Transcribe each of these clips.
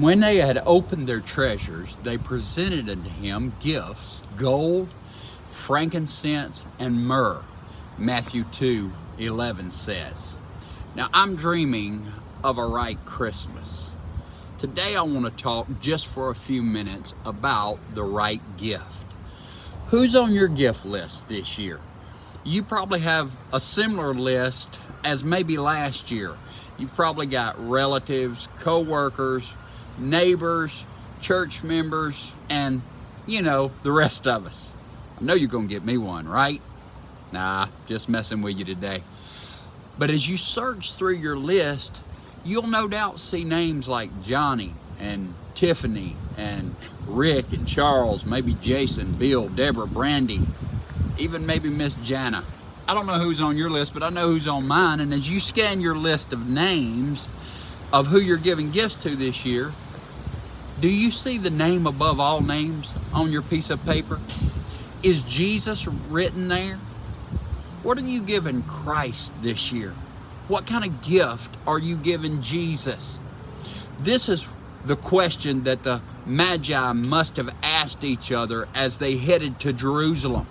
when they had opened their treasures, they presented unto him gifts, gold, frankincense, and myrrh. Matthew 2:11 says. Now, I'm dreaming of a right Christmas. Today, I want to talk just for a few minutes about the right gift. Who's on your gift list this year? You probably have a similar list as maybe last year. You've probably got relatives, co-workers, neighbors, church members, and, the rest of us. I know you're going to get me one, right? Nah, just messing with you today. But as you search through your list, you'll no doubt see names like Johnny and Tiffany and Rick and Charles, maybe Jason, Bill, Deborah, Brandy, even maybe Miss Jana. I don't know who's on your list, but I know who's on mine. And as you scan your list of names of who you're giving gifts to this year, do you see the name above all names on your piece of paper? Is Jesus written there? What are you giving Christ this year? What kind of gift are you giving Jesus? This is the question that the Magi must have asked each other as they headed to Jerusalem.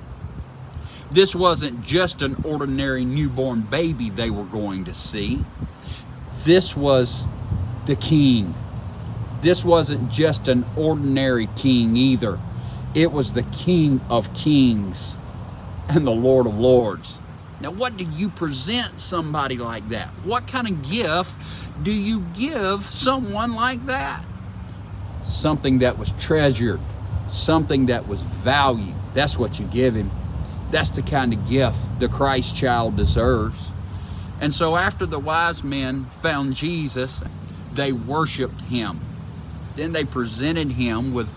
This wasn't just an ordinary newborn baby they were going to see. This was the king. This wasn't just an ordinary king either. It was the King of Kings and the Lord of Lords. Now, what do you present somebody like that? What kind of gift do you give someone like that? Something that was treasured, something that was valued. That's what you give him. That's the kind of gift the Christ child deserves. And so after the wise men found Jesus, they worshiped him. Then they presented him with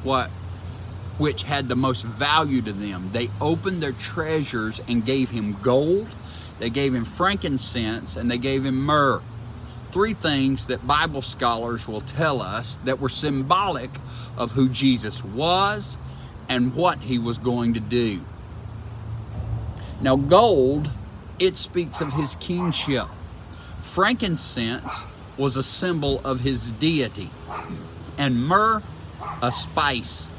which had the most value to them. They opened their treasures and gave him gold, they gave him frankincense, and they gave him myrrh. Three things that Bible scholars will tell us that were symbolic of who Jesus was and what he was going to do. Now, gold, it speaks of his kingship. Frankincense was a symbol of his deity. And myrrh, a spice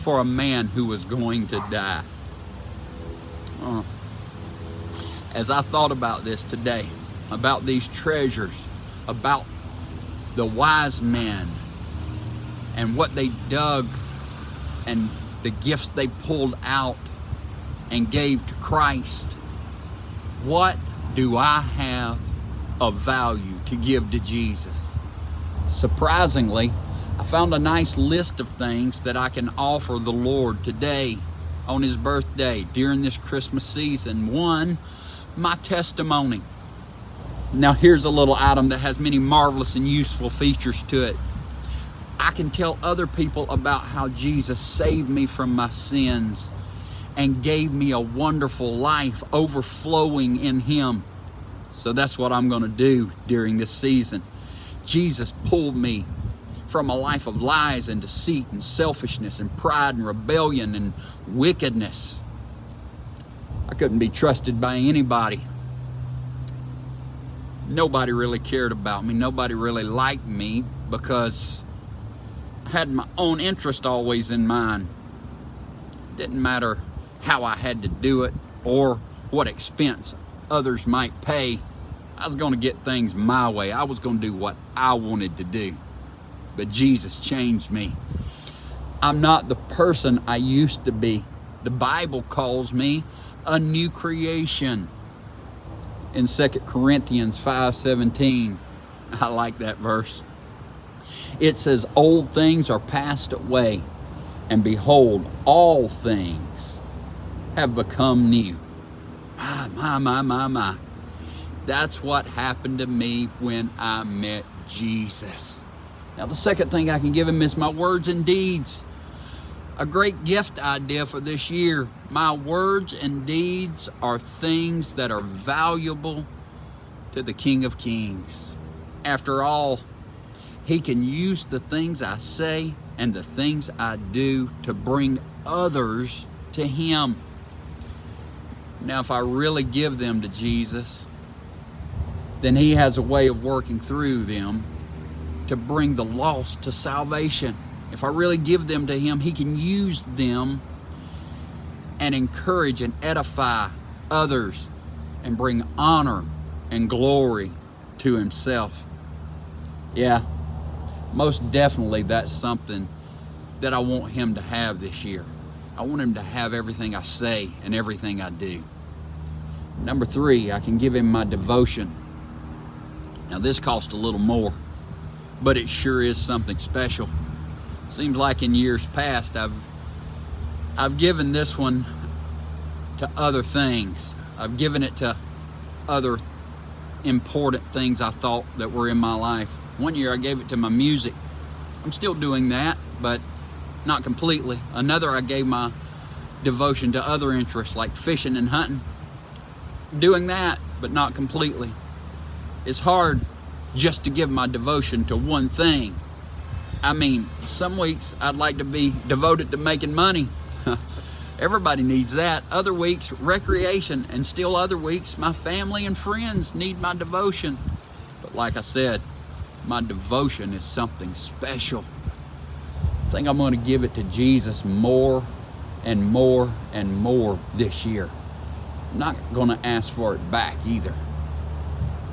for a man who was going to die. As I thought about this today, about these treasures, about the wise men and what they dug and the gifts they pulled out and gave to Christ, what do I have of value to give to Jesus? Surprisingly, I found a nice list of things that I can offer the Lord today on his birthday during this Christmas season. One, my testimony. Now here's a little item that has many marvelous and useful features to it. I can tell other people about how Jesus saved me from my sins and gave me a wonderful life overflowing in him. So that's what I'm going to do during this season. Jesus pulled me from a life of lies and deceit and selfishness and pride and rebellion and wickedness. I couldn't be trusted by anybody. Nobody really cared about me. Nobody really liked me because I had my own interest always in mind. Didn't matter how I had to do it or what expense others might pay. I was going to get things my way. I was going to do what I wanted to do. But Jesus changed me. I'm not the person I used to be. The Bible calls me a new creation. In 2 Corinthians 5:17, I like that verse. It says, old things are passed away, and behold, all things have become new. My. That's what happened to me when I met Jesus. Now, the second thing I can give him is my words and deeds. A great gift idea for this year. My words and deeds are things that are valuable to the King of Kings. After all, he can use the things I say and the things I do to bring others to him. Now, if I really give them to Jesus, then he has a way of working through them to bring the lost to salvation. If I really give them to Him, He can use them and encourage and edify others and bring honor and glory to Himself. Yeah, most definitely that's something that I want Him to have this year. I want Him to have everything I say and everything I do. Number 3, I can give Him my devotion. Now this costs a little more, but it sure is something special. Seems like in years past I've given this one to other things. I've given it to other important things I thought that were in my life. One year I gave it to my music. I'm still doing that, but not completely. Another, I gave my devotion to other interests like fishing and hunting. Doing that, but not completely. It's hard just to give my devotion to one thing. I mean, some weeks I'd like to be devoted to making money. Everybody needs that. Other weeks, recreation, and still other weeks, my family and friends need my devotion. But like I said, my devotion is something special. I think I'm going to give it to Jesus more and more and more this year. I'm not going to ask for it back either.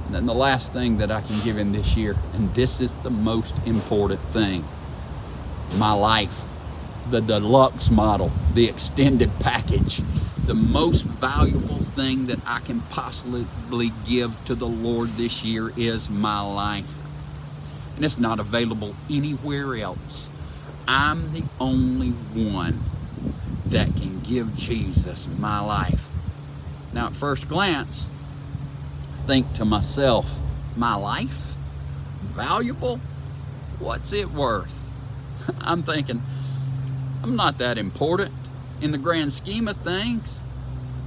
And then the last thing that I can give Him this year, and this is the most important thing, my life. The deluxe model, the extended package, the most valuable thing that I can possibly give to the Lord this year is my life. And it's not available anywhere else. I'm the only one that can give Jesus my life. Now, at first glance, I think to myself, my life? Valuable? What's it worth? I'm thinking, I'm not that important in the grand scheme of things.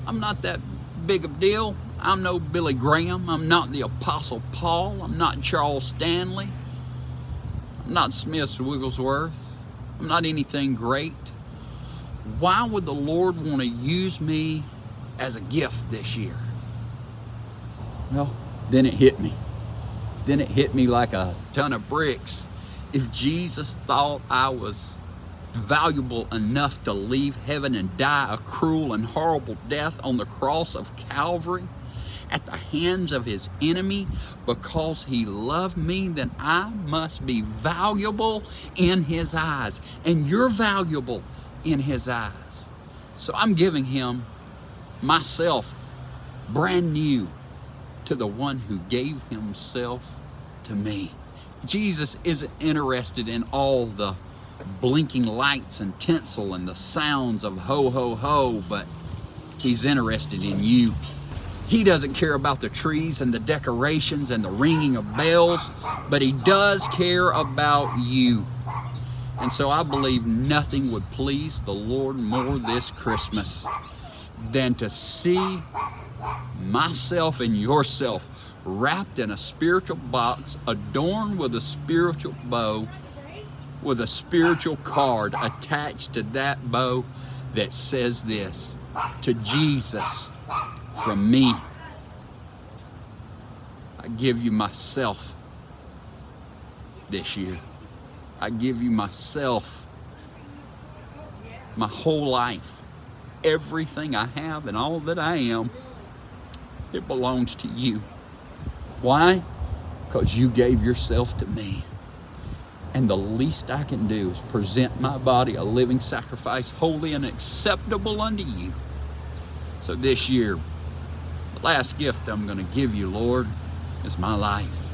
I'm not that big of a deal. I'm no Billy Graham. I'm not the Apostle Paul. I'm not Charles Stanley. I'm not Smith Wigglesworth. I'm not anything great. Why would the Lord want to use me as a gift this year? Well, then it hit me. Then it hit me like a ton of bricks. If Jesus thought I was valuable enough to leave heaven and die a cruel and horrible death on the cross of Calvary at the hands of His enemy because He loved me, then I must be valuable in His eyes. And you're valuable in His eyes. So I'm giving Him myself brand new to the one who gave Himself to me. Jesus isn't interested in all the blinking lights and tinsel and the sounds of ho ho ho, but He's interested in you. He doesn't care about the trees and the decorations and the ringing of bells, but He does care about you. And so I believe nothing would please the Lord more this Christmas than to see myself and yourself wrapped in a spiritual box, adorned with a spiritual bow, with a spiritual card attached to that bow that says this: to Jesus from me. I give you myself this year. I give you myself, my whole life, everything I have and all that I am. It belongs to you. Why? Because you gave yourself to me. And the least I can do is present my body a living sacrifice, holy and acceptable unto you. So this year, the last gift I'm going to give you, Lord, is my life.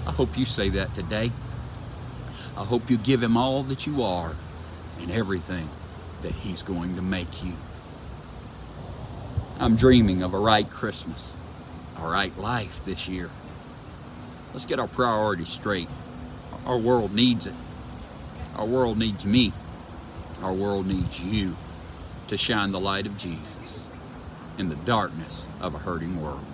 I hope you say that today. I hope you give Him all that you are and everything that He's going to make you. I'm dreaming of a right Christmas, a right life this year. Let's get our priorities straight. Our world needs it. Our world needs me. Our world needs you to shine the light of Jesus in the darkness of a hurting world.